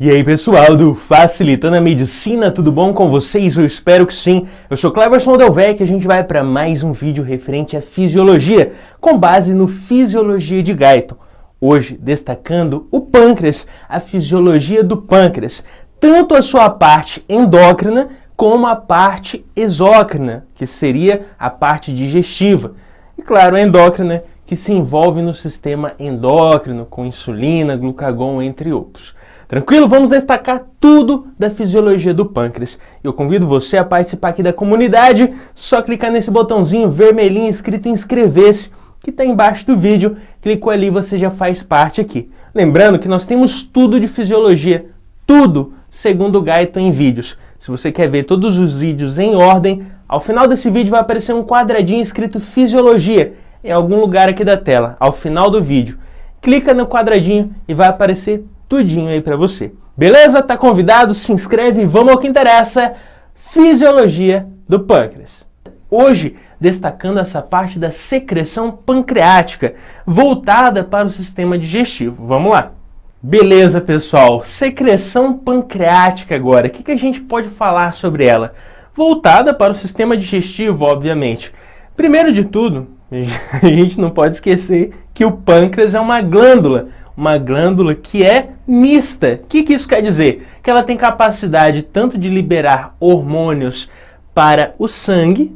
E aí pessoal do Facilitando a Medicina, tudo bom com vocês? Eu espero que sim. Eu sou Cleverson Delvec e a gente vai para mais um vídeo referente à fisiologia, com base no Fisiologia de Guyton. Hoje destacando o pâncreas, a fisiologia do pâncreas, tanto a sua parte endócrina como a parte exócrina, que seria a parte digestiva. E claro, a endócrina, que se envolve no sistema endócrino, com insulina, glucagon, entre outros. Tranquilo? Vamos destacar tudo da fisiologia do pâncreas. Eu convido você a participar aqui da comunidade, só clicar nesse botãozinho vermelhinho escrito inscrever-se, que está embaixo do vídeo. Clicou ali, você já faz parte aqui. Lembrando que nós temos tudo de fisiologia, tudo segundo o Guyton em vídeos. Se você quer ver todos os vídeos em ordem, ao final desse vídeo vai aparecer um quadradinho escrito Fisiologia, em algum lugar aqui da tela, ao final do vídeo. Clica no quadradinho e vai aparecer tudinho aí pra você. Beleza? Tá convidado? Se inscreve e vamos ao que interessa. Fisiologia do pâncreas. Hoje, destacando essa parte da secreção pancreática, voltada para o sistema digestivo. Vamos lá. Beleza, pessoal. Secreção pancreática agora. O que a gente pode falar sobre ela? Voltada para o sistema digestivo, obviamente. Primeiro de tudo, a gente não pode esquecer que o pâncreas é uma glândula que é mista. O que isso quer dizer? Que ela tem capacidade tanto de liberar hormônios para o sangue,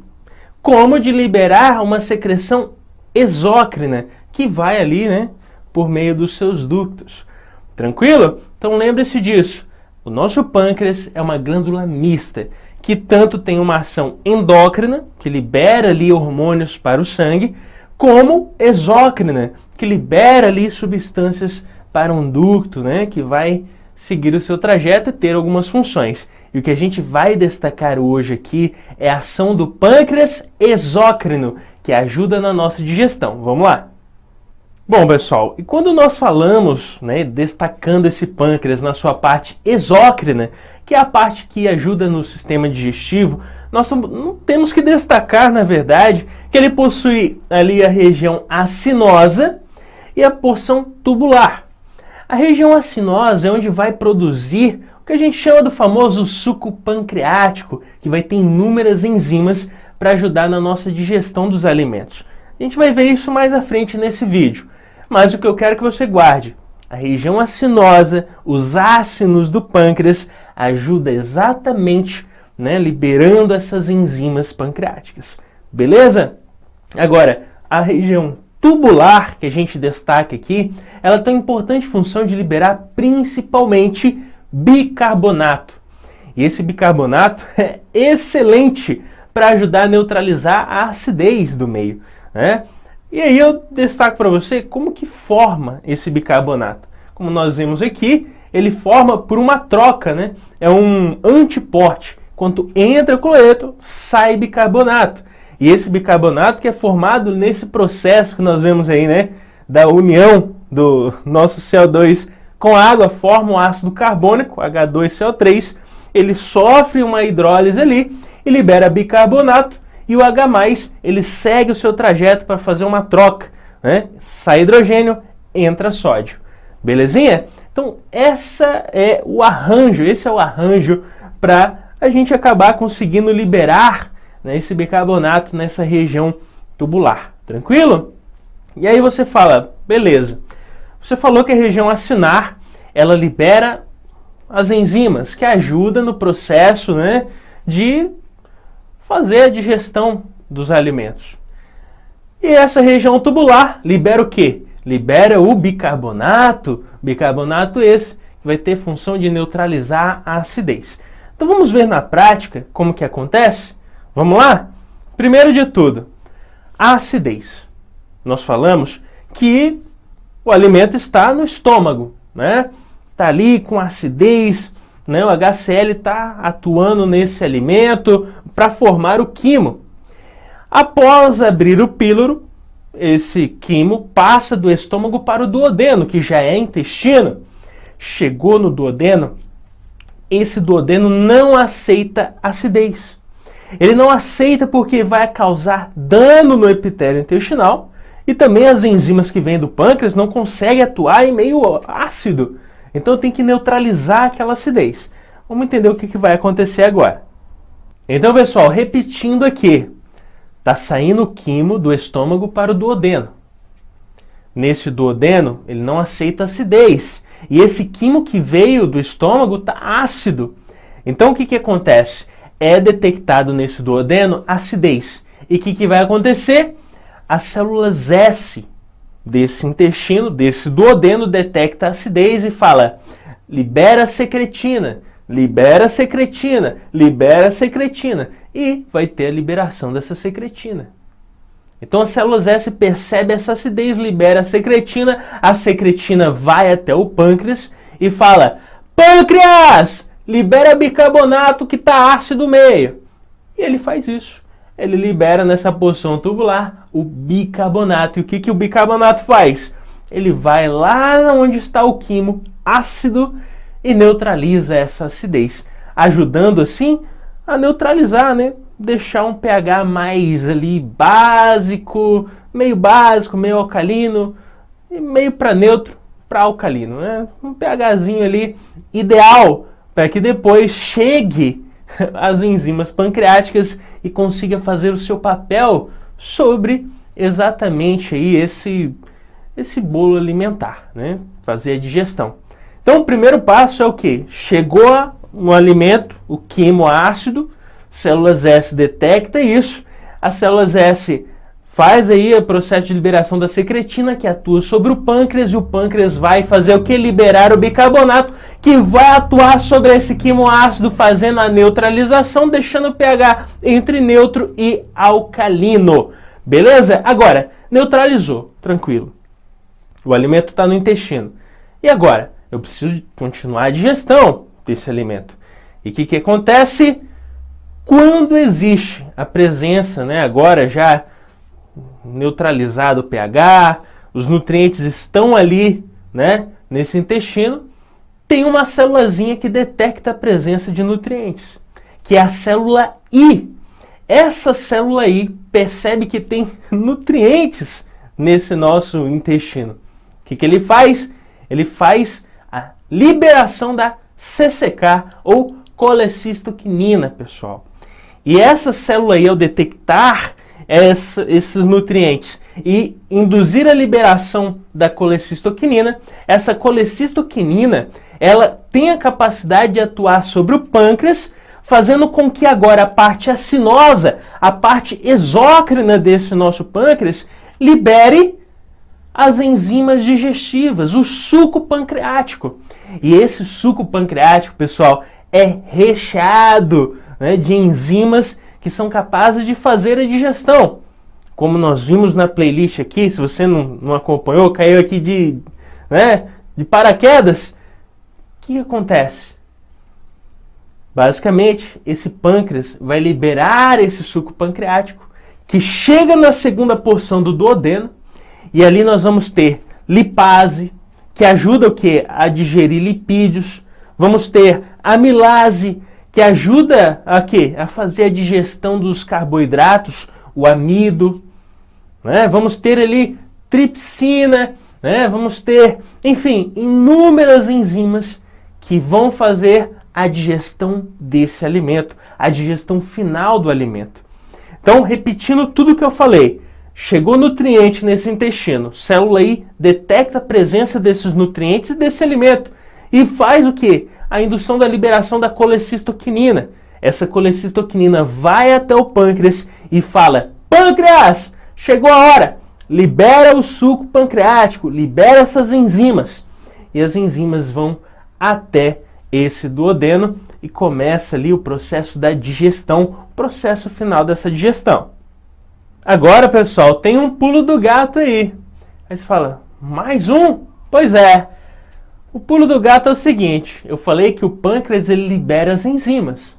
como de liberar uma secreção exócrina, que vai ali, né, por meio dos seus ductos. Tranquilo? Então lembre-se disso. O nosso pâncreas é uma glândula mista, que tanto tem uma ação endócrina, que libera ali hormônios para o sangue, como exócrina, que libera ali substâncias para um ducto, né, que vai seguir o seu trajeto e ter algumas funções. E o que a gente vai destacar hoje aqui é a ação do pâncreas exócrino, que ajuda na nossa digestão. Vamos lá? Bom, pessoal, e quando nós falamos, né, destacando esse pâncreas na sua parte exócrina, que é a parte que ajuda no sistema digestivo, nós temos que destacar, na verdade, que ele possui ali a região acinosa e a porção tubular. A região acinosa é onde vai produzir o que a gente chama do famoso suco pancreático, que vai ter inúmeras enzimas para ajudar na nossa digestão dos alimentos. A gente vai ver isso mais à frente nesse vídeo. Mas o que eu quero que você guarde, a região acinosa, os ácinos do pâncreas, ajuda exatamente, né, liberando essas enzimas pancreáticas. Beleza? Agora, a região tubular, que a gente destaca aqui, ela tem uma importante função de liberar principalmente bicarbonato. E esse bicarbonato é excelente para ajudar a neutralizar a acidez do meio, né? E aí eu destaco para você como que forma esse bicarbonato. Como nós vemos aqui, ele forma por uma troca, né? É um antiporte. Quando entra cloreto, sai bicarbonato. E esse bicarbonato que é formado nesse processo que nós vemos aí, né, da união do nosso CO2 com a água, forma o ácido carbônico, H2CO3, ele sofre uma hidrólise ali e libera bicarbonato, e o H+, ele segue o seu trajeto para fazer uma troca, né? Sai hidrogênio, entra sódio. Belezinha? Então, esse é o arranjo para a gente acabar conseguindo liberar, né, esse bicarbonato nessa região tubular. Tranquilo? E aí você fala, beleza. Você falou que a região acinar, ela libera as enzimas que ajudam no processo, né, de fazer a digestão dos alimentos. E essa região tubular libera o quê? Libera o bicarbonato esse que vai ter função de neutralizar a acidez. Então vamos ver na prática como que acontece? Vamos lá? Primeiro de tudo, a acidez. Nós falamos que o alimento está no estômago, né? Está ali com acidez, né? O HCl está atuando nesse alimento para formar o quimo. Após abrir o píloro, esse quimo passa do estômago para o duodeno, que já é intestino. Chegou no duodeno, esse duodeno não aceita acidez. Ele não aceita porque vai causar dano no epitélio intestinal e também as enzimas que vêm do pâncreas não conseguem atuar em meio ácido. Então tem que neutralizar aquela acidez. Vamos entender o que vai acontecer agora. Então, pessoal, repetindo aqui, está saindo o quimo do estômago para o duodeno. Nesse duodeno, ele não aceita acidez. E esse quimo que veio do estômago está ácido. Então, o que acontece? É detectado nesse duodeno acidez. E o que vai acontecer? As células S desse intestino, desse duodeno, detecta a acidez e fala: libera secretina, libera secretina, libera secretina. E vai ter a liberação dessa secretina. Então as células S percebem essa acidez, libera a secretina vai até o pâncreas e fala: pâncreas, libera bicarbonato que está ácido meio. E ele faz isso. Ele libera nessa porção tubular o bicarbonato. E o que o bicarbonato faz? Ele vai lá onde está o quimo ácido e neutraliza essa acidez, ajudando assim a neutralizar, né? Deixar um pH mais ali básico, meio alcalino, e meio para neutro, para alcalino, né? Um pHzinho ali ideal para que depois chegue as enzimas pancreáticas e consiga fazer o seu papel sobre exatamente aí esse bolo alimentar, né? Fazer a digestão. Então o primeiro passo é o que? Chegou no alimento, o quimo ácido, células S detecta isso, as células S faz aí o processo de liberação da secretina que atua sobre o pâncreas e o pâncreas vai fazer o que? Liberar o bicarbonato que vai atuar sobre esse quimo ácido fazendo a neutralização, deixando o pH entre neutro e alcalino. Beleza? Agora, neutralizou, tranquilo. O alimento está no intestino. E agora? Eu preciso continuar a digestão desse alimento. E o que acontece? Quando existe a presença, né, agora já neutralizado o pH, os nutrientes estão ali, né, nesse intestino, tem uma célulazinha que detecta a presença de nutrientes, que é a célula I. Essa célula I percebe que tem nutrientes nesse nosso intestino. O que ele faz? Ele faz a liberação da CCK ou colecistoquinina, pessoal. E essa célula aí, ao detectar esses nutrientes e induzir a liberação da colecistoquinina, essa colecistoquinina, ela tem a capacidade de atuar sobre o pâncreas, fazendo com que agora a parte acinosa, a parte exócrina desse nosso pâncreas, libere as enzimas digestivas, o suco pancreático. E esse suco pancreático, pessoal, é recheado, né, de enzimas que são capazes de fazer a digestão. Como nós vimos na playlist aqui, se você não acompanhou, caiu aqui de paraquedas, o que acontece? Basicamente, esse pâncreas vai liberar esse suco pancreático, que chega na segunda porção do duodeno, e ali nós vamos ter lipase, que ajuda o quê? A digerir lipídios. Vamos ter amilase, que ajuda a quê? A fazer a digestão dos carboidratos, o amido. Né? Vamos ter ali tripsina, né? Vamos ter, enfim, inúmeras enzimas que vão fazer a digestão desse alimento, a digestão final do alimento. Então, repetindo tudo que eu falei, chegou nutriente nesse intestino, célula I detecta a presença desses nutrientes e desse alimento e faz o quê? A indução da liberação da colecistoquinina. Essa colecistoquinina vai até o pâncreas e fala: pâncreas, chegou a hora, libera o suco pancreático, libera essas enzimas. E as enzimas vão até esse duodeno e começa ali o processo da digestão, o processo final dessa digestão. Agora, pessoal, tem um pulo do gato aí. Aí você fala: mais um? Pois é. O pulo do gato é o seguinte, eu falei que o pâncreas ele libera as enzimas.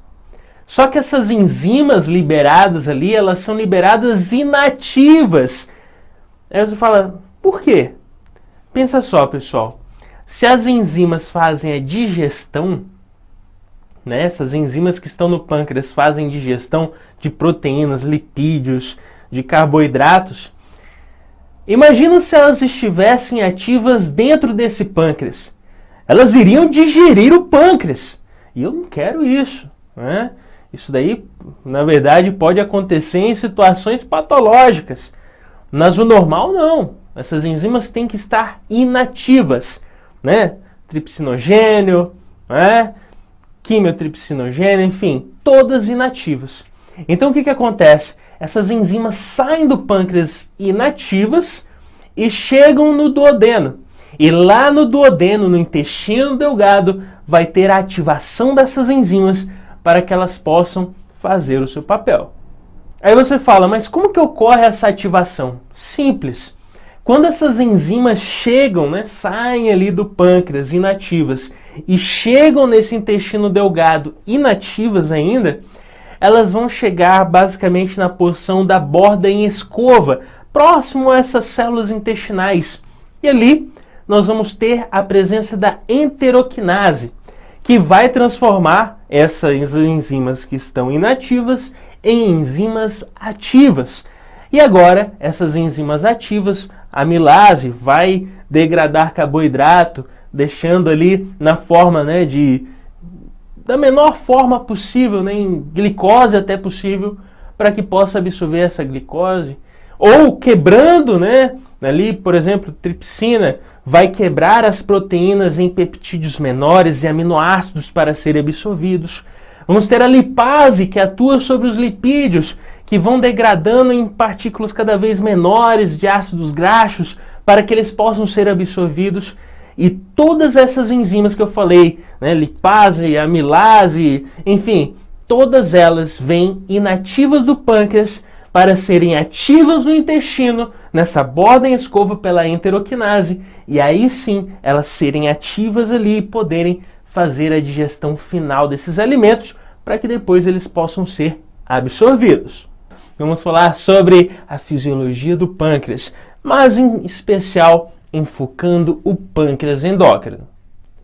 Só que essas enzimas liberadas ali, elas são liberadas inativas. Aí você fala: por quê? Pensa só, pessoal. Se as enzimas fazem a digestão, né, essas enzimas que estão no pâncreas fazem digestão de proteínas, lipídios, de carboidratos, imagina se elas estivessem ativas dentro desse pâncreas. elas iriam digerir o pâncreas. E eu não quero isso, né? Isso daí, na verdade, pode acontecer em situações patológicas. Mas o normal, não. Essas enzimas têm que estar inativas, né? Tripsinogênio, né? Quimiotripsinogênio, enfim, todas inativas. Então, o que acontece? Essas enzimas saem do pâncreas inativas e chegam no duodeno. E lá no duodeno, no intestino delgado, vai ter a ativação dessas enzimas para que elas possam fazer o seu papel. Aí você fala, mas como que ocorre essa ativação? Simples. Quando essas enzimas chegam, né, saem ali do pâncreas inativas e chegam nesse intestino delgado inativas ainda, elas vão chegar basicamente na porção da borda em escova, próximo a essas células intestinais. E ali nós vamos ter a presença da enteroquinase, que vai transformar essas enzimas que estão inativas em enzimas ativas. E agora, essas enzimas ativas, a amilase vai degradar carboidrato, deixando ali na forma, né, da menor forma possível, né, em glicose até possível, para que possa absorver essa glicose. Ou quebrando, né, ali, por exemplo, tripsina, vai quebrar as proteínas em peptídeos menores e aminoácidos para serem absorvidos. Vamos ter a lipase, que atua sobre os lipídios, que vão degradando em partículas cada vez menores de ácidos graxos para que eles possam ser absorvidos. E todas essas enzimas que eu falei, né, lipase, amilase, enfim, todas elas vêm inativas do pâncreas para serem ativas no intestino, nessa borda em escova pela enteroquinase, e aí sim elas serem ativas ali e poderem fazer a digestão final desses alimentos para que depois eles possam ser absorvidos. Vamos falar sobre a fisiologia do pâncreas, mas em especial enfocando o pâncreas endócrino.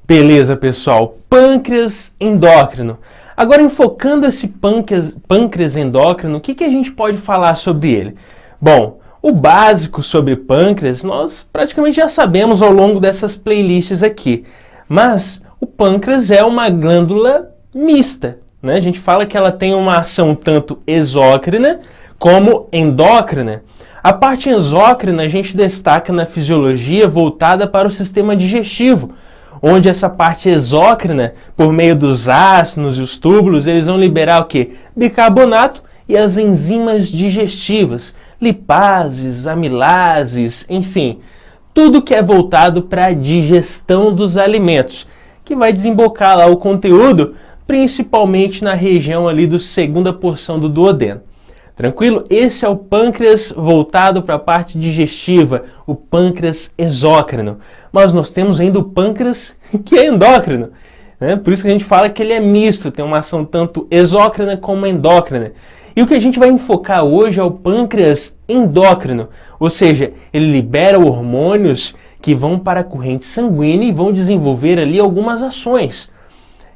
Beleza, pessoal? Pâncreas endócrino. Agora, enfocando esse pâncreas endócrino, o que a gente pode falar sobre ele? Bom, o básico sobre pâncreas nós praticamente já sabemos ao longo dessas playlists aqui, mas o pâncreas é uma glândula mista, né? A gente fala que ela tem uma ação tanto exócrina como endócrina. A parte exócrina a gente destaca na fisiologia voltada para o sistema digestivo, onde essa parte exócrina, por meio dos ácidos e os túbulos, eles vão liberar o quê? Bicarbonato e as enzimas digestivas, lipases, amilases, enfim, tudo que é voltado para a digestão dos alimentos, que vai desembocar lá o conteúdo, principalmente na região ali da segunda porção do duodeno. Tranquilo? Esse é o pâncreas voltado para a parte digestiva, o pâncreas exócrino. Mas nós temos ainda o pâncreas que é endócrino, né? Por isso que a gente fala que ele é misto, tem uma ação tanto exócrina como endócrina. E o que a gente vai enfocar hoje é o pâncreas endócrino, ou seja, ele libera hormônios que vão para a corrente sanguínea e vão desenvolver ali algumas ações.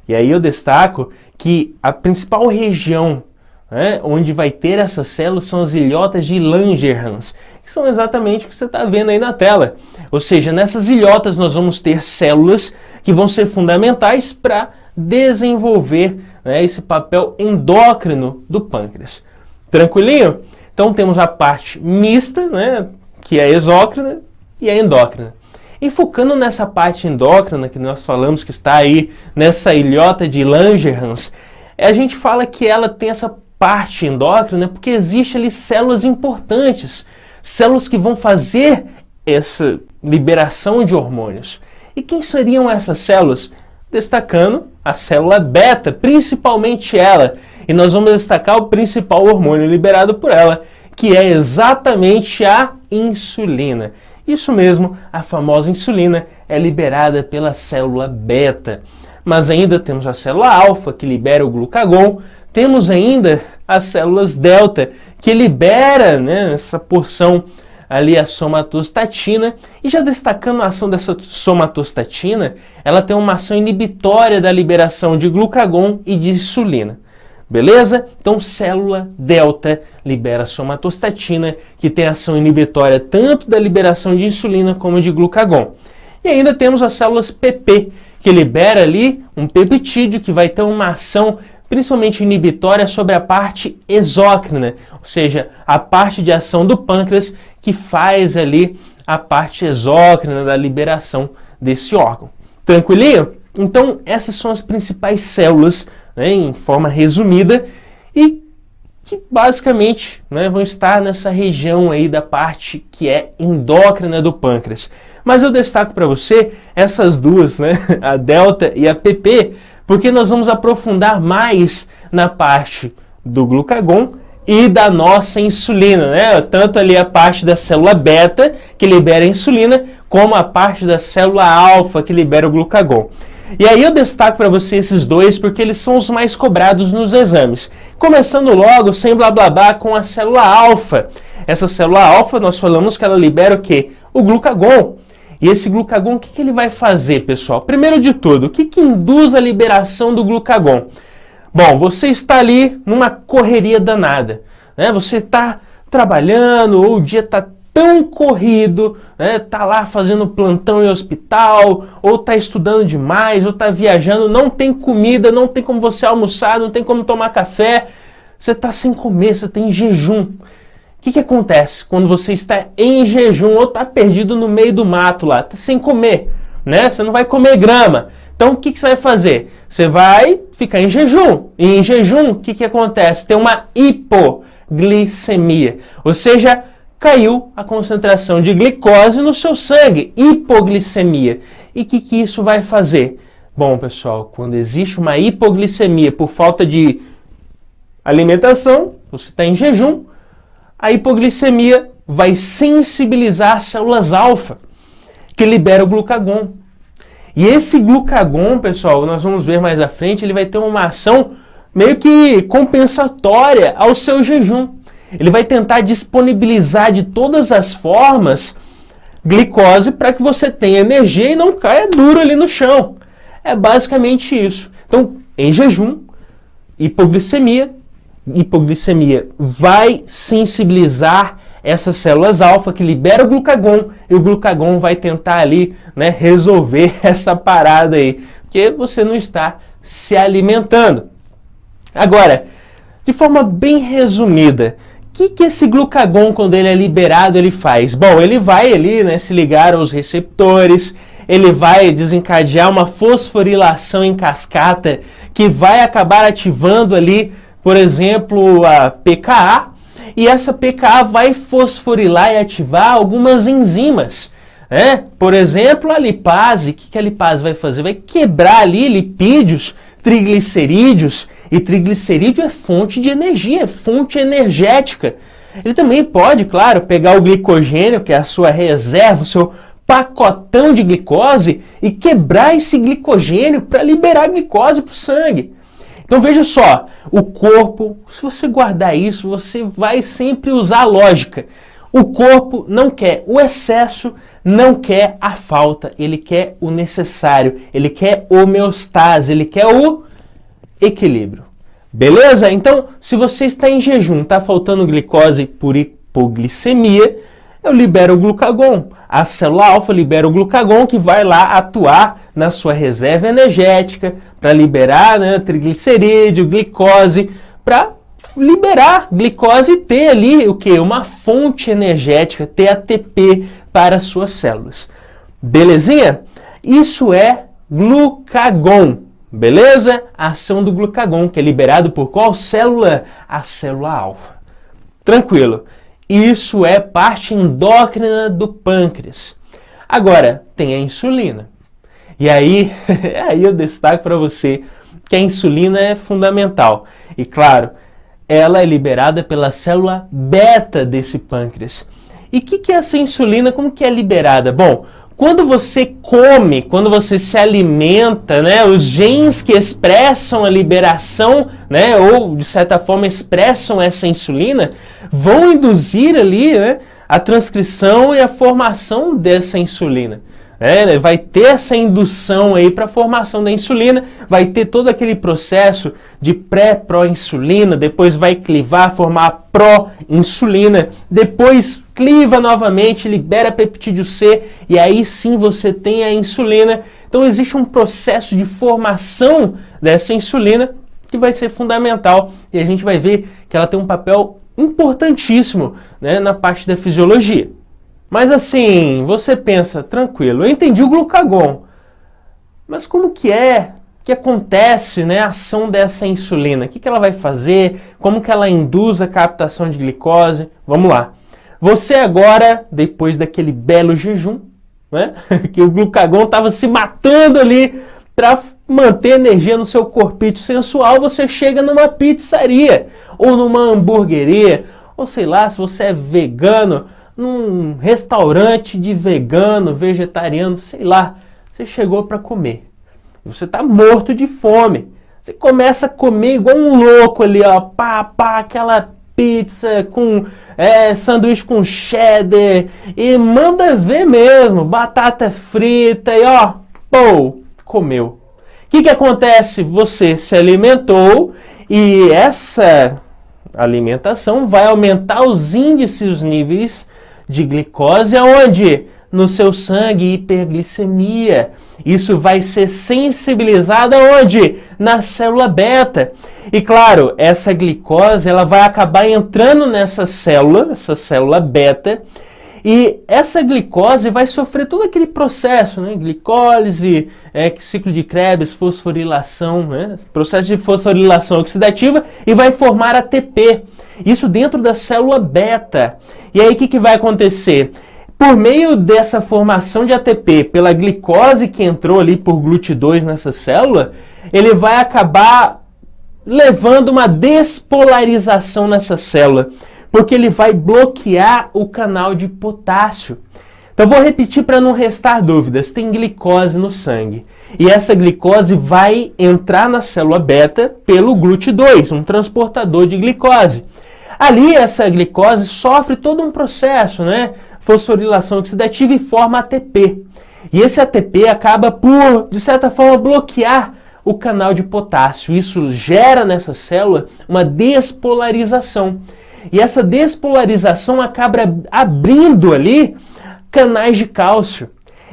E aí eu destaco que a principal região, né, onde vai ter essas células são as ilhotas de Langerhans, que são exatamente o que você está vendo aí na tela. Ou seja, nessas ilhotas nós vamos ter células que vão ser fundamentais para desenvolver, né, esse papel endócrino do pâncreas. Tranquilinho? Então temos a parte mista, né, que é exócrina, e a endócrina. E focando nessa parte endócrina que nós falamos que está aí nessa ilhota de Langerhans, a gente fala que ela tem essa parte endócrina porque existe ali células importantes, células que vão fazer essa liberação de hormônios. E quem seriam essas células? Destacando a célula beta, principalmente ela. E nós vamos destacar o principal hormônio liberado por ela, que é exatamente a insulina. Isso mesmo, a famosa insulina é liberada pela célula beta. Mas ainda temos a célula alfa, que libera o glucagon. Temos ainda as células delta, que libera, né, essa porção ali, a somatostatina. E já destacando a ação dessa somatostatina, ela tem uma ação inibitória da liberação de glucagon e de insulina. Beleza? Então, célula delta libera a somatostatina, que tem ação inibitória tanto da liberação de insulina como de glucagon. E ainda temos as células PP, que libera ali um peptídeo que vai ter uma ação principalmente inibitória sobre a parte exócrina, ou seja, a parte de ação do pâncreas que faz ali a parte exócrina da liberação desse órgão. Tranquilinho? Então, essas são as principais células, né, em forma resumida, e que basicamente, né, vão estar nessa região aí da parte que é endócrina do pâncreas. Mas eu destaco para você essas duas, né, a delta e a PP, porque nós vamos aprofundar mais na parte do glucagon e da nossa insulina, né? Tanto ali a parte da célula beta, que libera a insulina, como a parte da célula alfa, que libera o glucagon. E aí eu destaco para você esses dois, porque eles são os mais cobrados nos exames. Começando logo, sem blá blá blá, com a célula alfa. Essa célula alfa, nós falamos que ela libera o quê? O glucagon. E esse glucagon, o que ele vai fazer, pessoal? Primeiro de tudo, o que induz a liberação do glucagon? Bom, você está ali numa correria danada, né? Você está trabalhando, ou o dia está tão corrido, né? Está lá fazendo plantão em hospital, ou está estudando demais, ou está viajando, não tem comida, não tem como você almoçar, não tem como tomar café, você está sem comer, você está em jejum. O que acontece quando você está em jejum ou está perdido no meio do mato lá, está sem comer, né? Você não vai comer grama. Então, o que você vai fazer? Você vai ficar em jejum. E em jejum, o que acontece? Tem uma hipoglicemia, ou seja, caiu a concentração de glicose no seu sangue, hipoglicemia. E o que isso vai fazer? Bom, pessoal, quando existe uma hipoglicemia por falta de alimentação, você está em jejum, a hipoglicemia vai sensibilizar as células alfa, que libera o glucagon. E esse glucagon, pessoal, nós vamos ver mais à frente, ele vai ter uma ação meio que compensatória ao seu jejum. Ele vai tentar disponibilizar de todas as formas glicose para que você tenha energia e não caia duro ali no chão. É basicamente isso. Então, em jejum, hipoglicemia vai sensibilizar essas células alfa que libera o glucagon, e o glucagon vai tentar ali, né, resolver essa parada aí, porque você não está se alimentando. Agora, de forma bem resumida, o que esse glucagon, quando ele é liberado, ele faz? Bom, ele vai ali, né, se ligar aos receptores, ele vai desencadear uma fosforilação em cascata que vai acabar ativando ali, por exemplo, a pKa, e essa pKa vai fosforilar e ativar algumas enzimas, né? Por exemplo, a lipase. O que a lipase vai fazer? Vai quebrar ali lipídios, triglicerídeos, e triglicerídeo é fonte de energia, é fonte energética. Ele também pode, claro, pegar o glicogênio, que é a sua reserva, o seu pacotão de glicose, e quebrar esse glicogênio para liberar glicose para o sangue. Então veja só, o corpo, se você guardar isso, você vai sempre usar a lógica. O corpo não quer o excesso, não quer a falta, ele quer o necessário, ele quer homeostase, ele quer o equilíbrio. Beleza? Então, se você está em jejum, está faltando glicose por hipoglicemia, eu libero o glucagon. A célula alfa libera o glucagon, que vai lá atuar na sua reserva energética para liberar, né, triglicerídeo, glicose, para liberar glicose e ter ali o que? Uma fonte energética, ter ATP para as suas células. Belezinha? Isso é glucagon. Beleza? A ação do glucagon, que é liberado por qual célula? A célula alfa. Tranquilo. Isso é parte endócrina do pâncreas. Agora, tem a insulina. E aí eu destaco para você que a insulina é fundamental. E claro, ela é liberada pela célula beta desse pâncreas. E o que é essa insulina? Como que é liberada? Bom, quando você come, quando você se alimenta, né, os genes que expressam a liberação, né, ou de certa forma expressam essa insulina, vão induzir ali, né, a transcrição e a formação dessa insulina. Vai ter essa indução aí para a formação da insulina, vai ter todo aquele processo de pré-pró-insulina, depois vai clivar, formar pró-insulina, depois cliva novamente, libera peptídeo C e aí sim você tem a insulina. Então existe um processo de formação dessa insulina que vai ser fundamental e a gente vai ver que ela tem um papel importantíssimo, né, na parte da fisiologia. Mas assim, você pensa, tranquilo, eu entendi o glucagon, mas como que acontece, né, a ação dessa insulina? O que ela vai fazer? Como que ela induz a captação de glicose? Vamos lá. Você agora, depois daquele belo jejum, né, que o glucagon estava se matando ali para manter energia no seu corpite sensual, você chega numa pizzaria, ou numa hamburgueria, ou sei lá, se você é vegano, num restaurante de vegano, vegetariano, sei lá, você chegou para comer. Você está morto de fome. Você começa a comer igual um louco ali, ó, aquela pizza com sanduíche com cheddar e manda ver mesmo, batata frita e ó, comeu. O que acontece? Você se alimentou e essa alimentação vai aumentar os índices, os níveis de glicose aonde? No seu sangue, hiperglicemia. Isso vai ser sensibilizado aonde? Na célula beta. E claro, essa glicose ela vai acabar entrando nessa célula beta, e essa glicose vai sofrer todo aquele processo, né? Glicólise, ciclo de Krebs, fosforilação, né? Processo de fosforilação oxidativa, e vai formar ATP. Isso dentro da célula beta. E aí o que vai acontecer? Por meio dessa formação de ATP, pela glicose que entrou ali por GLUT2 nessa célula, ele vai acabar levando uma despolarização nessa célula, porque ele vai bloquear o canal de potássio. Então vou repetir para não restar dúvidas. Tem glicose no sangue. E essa glicose vai entrar na célula beta pelo GLUT2, um transportador de glicose. Ali essa glicose sofre todo um processo, né? Fosforilação oxidativa e forma ATP. E esse ATP acaba por, de certa forma, bloquear o canal de potássio. Isso gera nessa célula uma despolarização. E essa despolarização acaba abrindo ali canais de cálcio.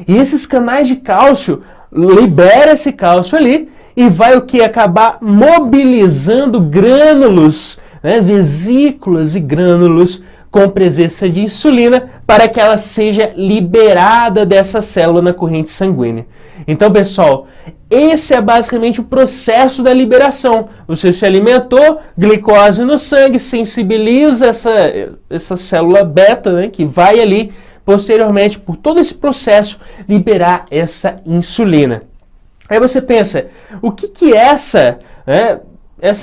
E esses canais de cálcio libera esse cálcio ali e vai o que? Acabar mobilizando grânulos, né, vesículas e grânulos com presença de insulina para que ela seja liberada dessa célula na corrente sanguínea. Então, pessoal, esse é basicamente o processo da liberação. Você se alimentou, glicose no sangue, sensibiliza essa célula beta, né, que vai ali, posteriormente, por todo esse processo, liberar essa insulina. Aí você pensa, o que essa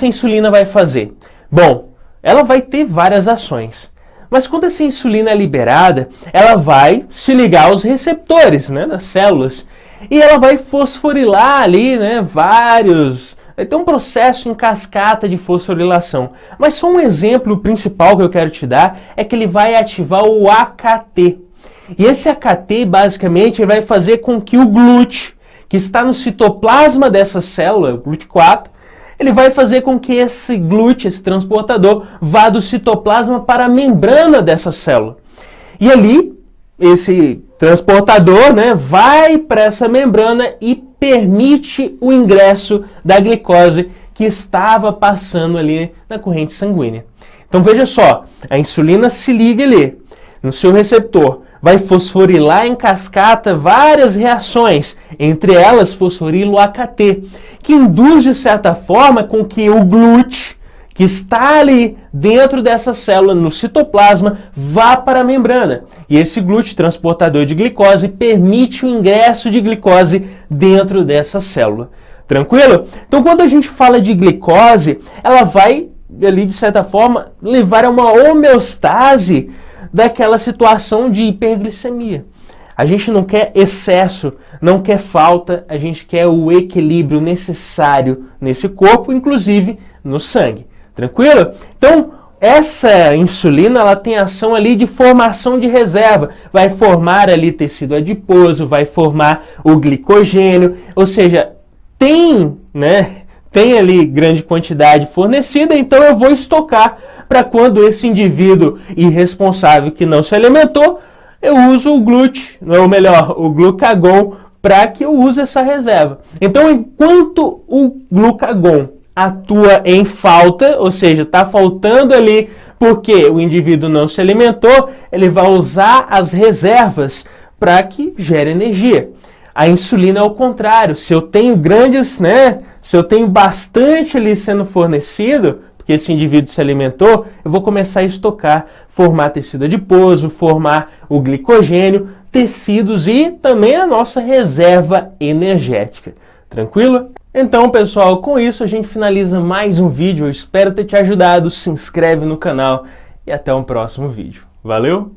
insulina vai fazer? Bom, ela vai ter várias ações. Mas quando essa insulina é liberada, ela vai se ligar aos receptores, né, das células. E ela vai fosforilar ali, né, vai ter um processo em cascata de fosforilação. Mas só um exemplo principal que eu quero te dar é que ele vai ativar o AKT. E esse AKT, basicamente, vai fazer com que o GLUT, que está no citoplasma dessa célula, GLUT4, ele vai fazer com que esse GLUT, esse transportador, vá do citoplasma para a membrana dessa célula. E ali, esse transportador, né, vai para essa membrana e permite o ingresso da glicose que estava passando ali na corrente sanguínea. Então veja só, a insulina se liga ali no seu receptor, vai fosforilar em cascata várias reações, entre elas fosforila o AKT, que induz de certa forma com que o GLUT, que está ali dentro dessa célula, no citoplasma, vá para a membrana. E esse GLUT, transportador de glicose, permite o ingresso de glicose dentro dessa célula. Tranquilo? Então, quando a gente fala de glicose, ela vai, ali, de certa forma, levar a uma homeostase daquela situação de hiperglicemia. A gente não quer excesso, não quer falta, a gente quer o equilíbrio necessário nesse corpo, inclusive no sangue. Tranquilo? Então, essa insulina ela tem ação ali de formação de reserva, vai formar ali tecido adiposo, vai formar o glicogênio, ou seja, tem ali grande quantidade fornecida, então eu vou estocar para quando esse indivíduo irresponsável que não se alimentou, eu uso o o glucagon, para que eu use essa reserva. Então, enquanto o glucagon atua em falta, ou seja, está faltando ali porque o indivíduo não se alimentou, ele vai usar as reservas para que gere energia. A insulina é o contrário. Se eu tenho se eu tenho bastante ali sendo fornecido, porque esse indivíduo se alimentou, eu vou começar a estocar, formar tecido adiposo, formar o glicogênio, tecidos e também a nossa reserva energética. Tranquilo? Então, pessoal, com isso a gente finaliza mais um vídeo. Eu espero ter te ajudado. Se inscreve no canal e até um próximo vídeo. Valeu!